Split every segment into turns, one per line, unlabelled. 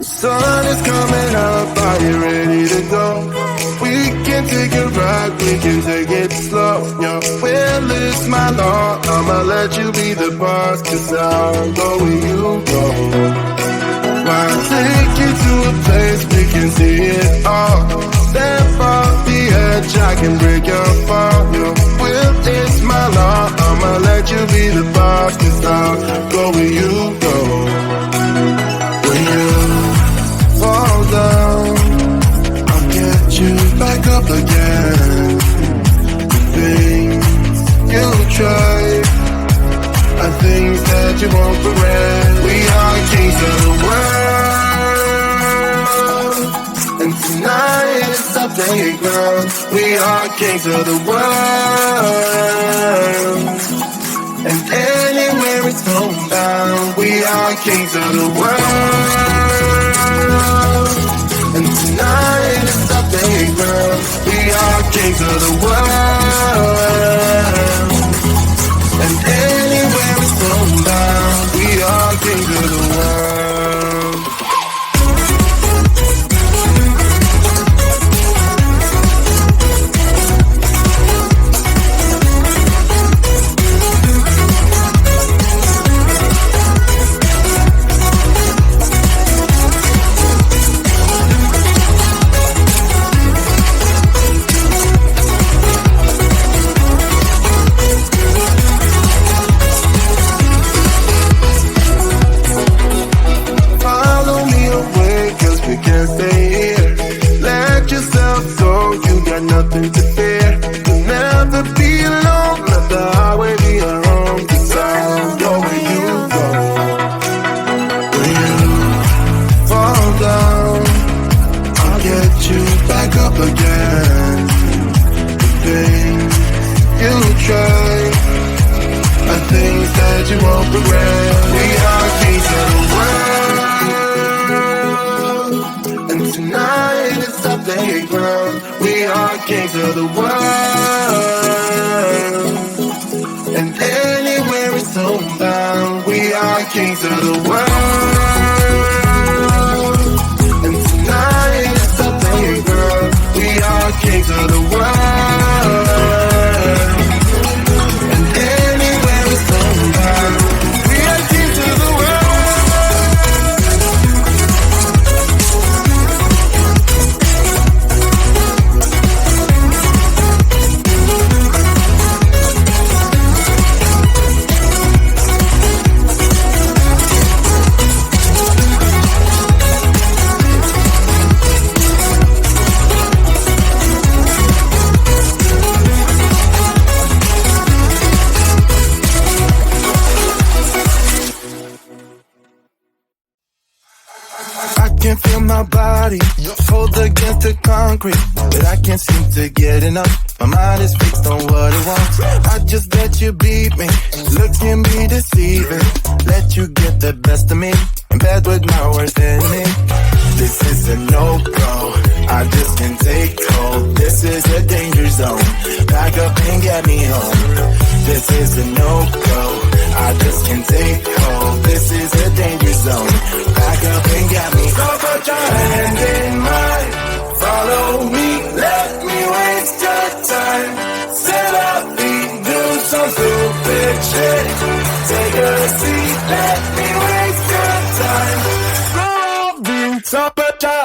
sun is coming up, are you ready to go? We can take a ride, we can take it slow. Your will is my law, I'ma let you be the boss, 'cause I'll go where you go. I'll take you to a place we can see it all. Step off the edge, I can break your fall. Your will is my law, I'ma let you be the boss, 'cause I'll go where you go. When you fall down, I'll get you back up again. The things you try are things that you won't regret. We are kings of the world, and tonight is our playground. We are kings of the world, and anywhere it's homebound. We are kings of the world, and tonight is our playground. We are kings of the world, and anywhere it's homebound. We are kings of the world. Nothing to fear. You'll never be alone. Let the highway be our home. 'Cause I'll go where you go. When you fall down, I'll get you back up again. The things you try are things that you won't regret. We are kings of the world, and tonight it's our playground. We are kings of the world, and anywhere it's homebound. We are kings of the world, and tonight it's our playground. We are kings of the world, and anywhere it's homebound. We are kings of the world. My body hold against the concrete, but I can't seem to get enough. My mind is fixed on what it wants. I just let you beat me, look at me deceiving. Let you get the best of me, in bed with my worst enemy. This is a no-go, I just can't take hold. This is a danger zone, back up and get me home. This is a no-go, I just can't take hold. This is a danger zone, back up and get me home. So put your hand in mine, follow me, let me waste your time. Set up, do some stupid shit. Take a seat, let me waste your time. So put your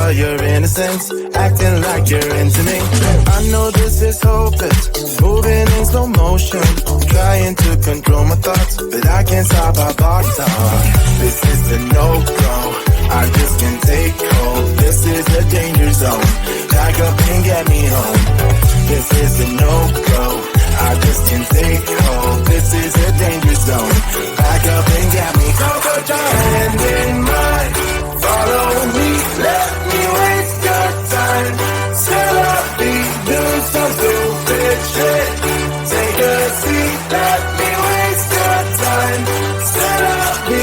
for your innocence, acting like you're into me. I know this is hopeless, moving in slow motion, trying to control my thoughts, but I can't stop our body talk. This is a no-go, I just can't take hold. This is a danger zone, pack up and get me home. This is a no-go, I I just can't take hold. This is a danger zone. Back up and get me. So put your hand in mine. Follow me, let me waste your time. Still I'll be doing some stupid shit. Take a seat, let me waste your time. Still I'll be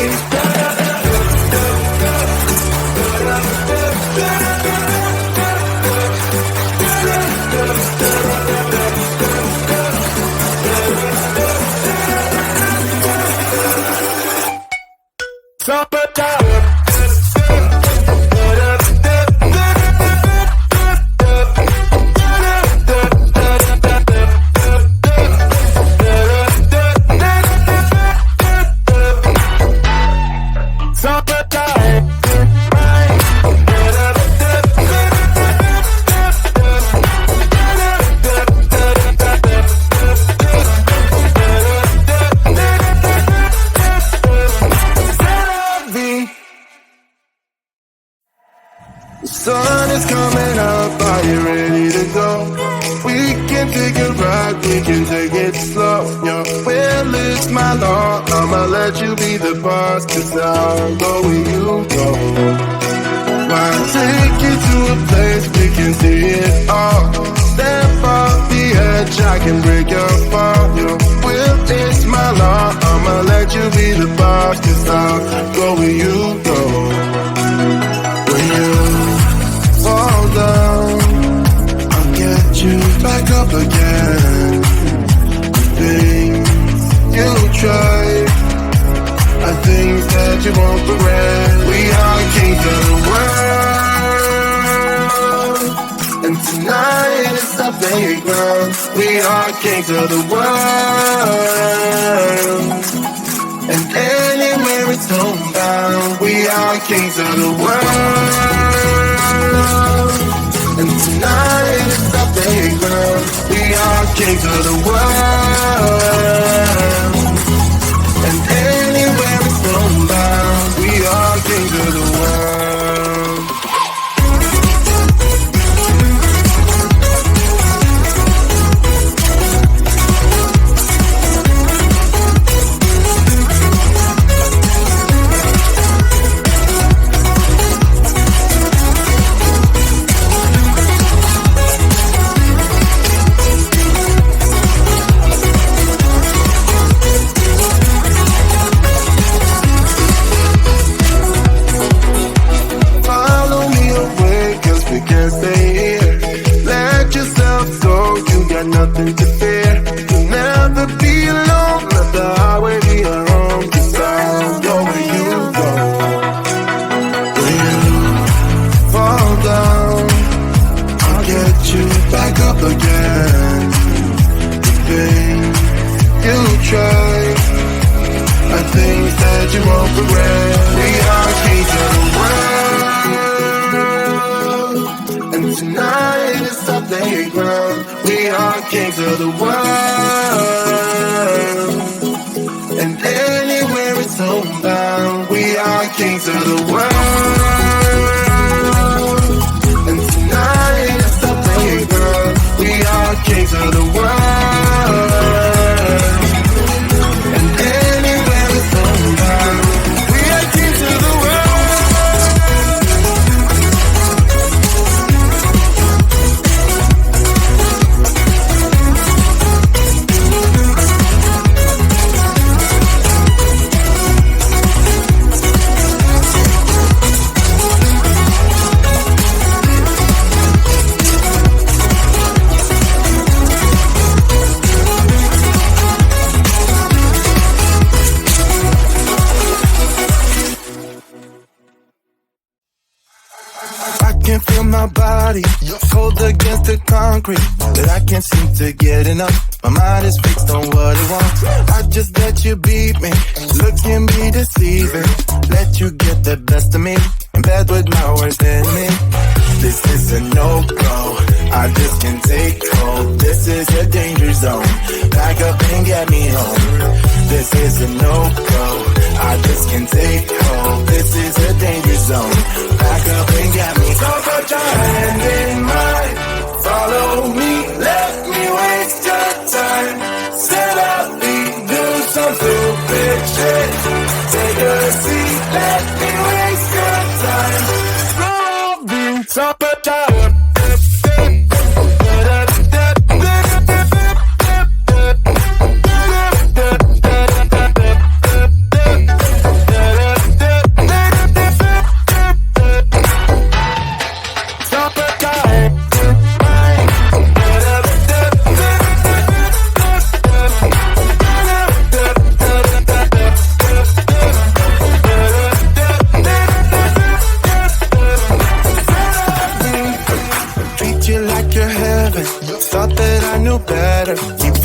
sun is coming up, are you ready to go? We can take a ride, we can take it slow. Your will is my law, I'ma let you be the boss, 'cause I'll go where you go. I'll take you to a place we can see it all. Step off the edge, I can break your fall. Your will is my law, I'ma let you be the boss, 'cause I'll go where you go. When you fall down, I'll get you back up again. The things you try are things that you won't regret. We are kings of the world, and tonight is the playground. We are kings of the world, and anywhere it's homebound. We are kings of the world, and tonight is the playground. We are kings of the world, and anywhere it's homebound. We are kings of the world. Nothing to fear. You'll never be alone. Let the highway be your home, 'cause I'll go where you go. When you fall down, I'll get you back up again. The things you try are things that you won't regret. We are kings of the world, and tonight is the playground. We are kings of the world, and anywhere it's homebound. We are kings of the world, and tonight is the playground. We are kings of the world, and anywhere it's homebound. We are kings of the world. Feel my body cold against the concrete, but I can't seem to get enough. My mind is fixed on what it wants. I just let you beat me. Looks can be deceiving. Let you get the best of me in bed with my worst enemy. This is a no-go. I just can't take hold. This is a danger zone. Back up and get me home. This is a no-go. I just can't take hold. This is a danger zone. Back up and get me. So put your hand in mine. Follow me. Let me waste your time. shit. Take a seat, let me waste your time. Top of time.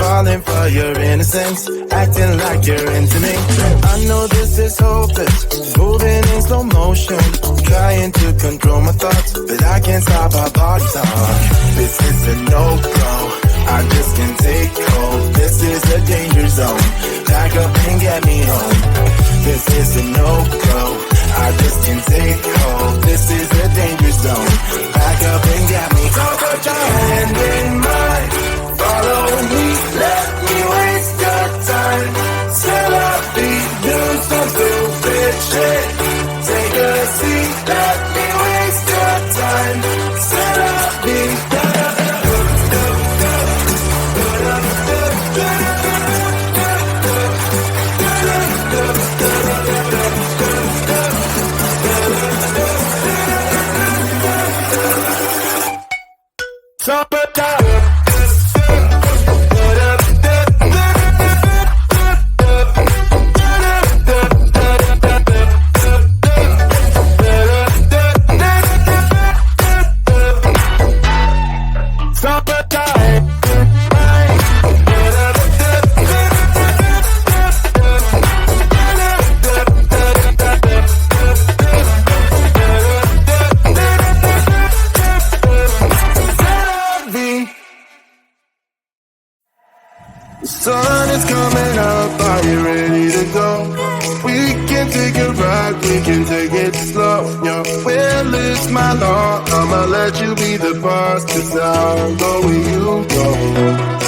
Falling for your innocence, acting like you're into me. I know this is hopeless, moving in slow motion, trying to control my thoughts, but I can't stop our body talk. This is a no-go, I just can't take hold. This is a danger zone, back up and get me home. This is a no-go, I just can't take hold. This is a danger zone, back up and get me home. Put your hand in mine, follow me, let me waste your time. Till I do some stupid shit. Take a seat, let me waste your time. Till I top of time. Sun is coming up, are you ready to go? We can take a ride, we can take it slow. Your will is my law, I'ma let you be the boss, 'cause I'll go where you go.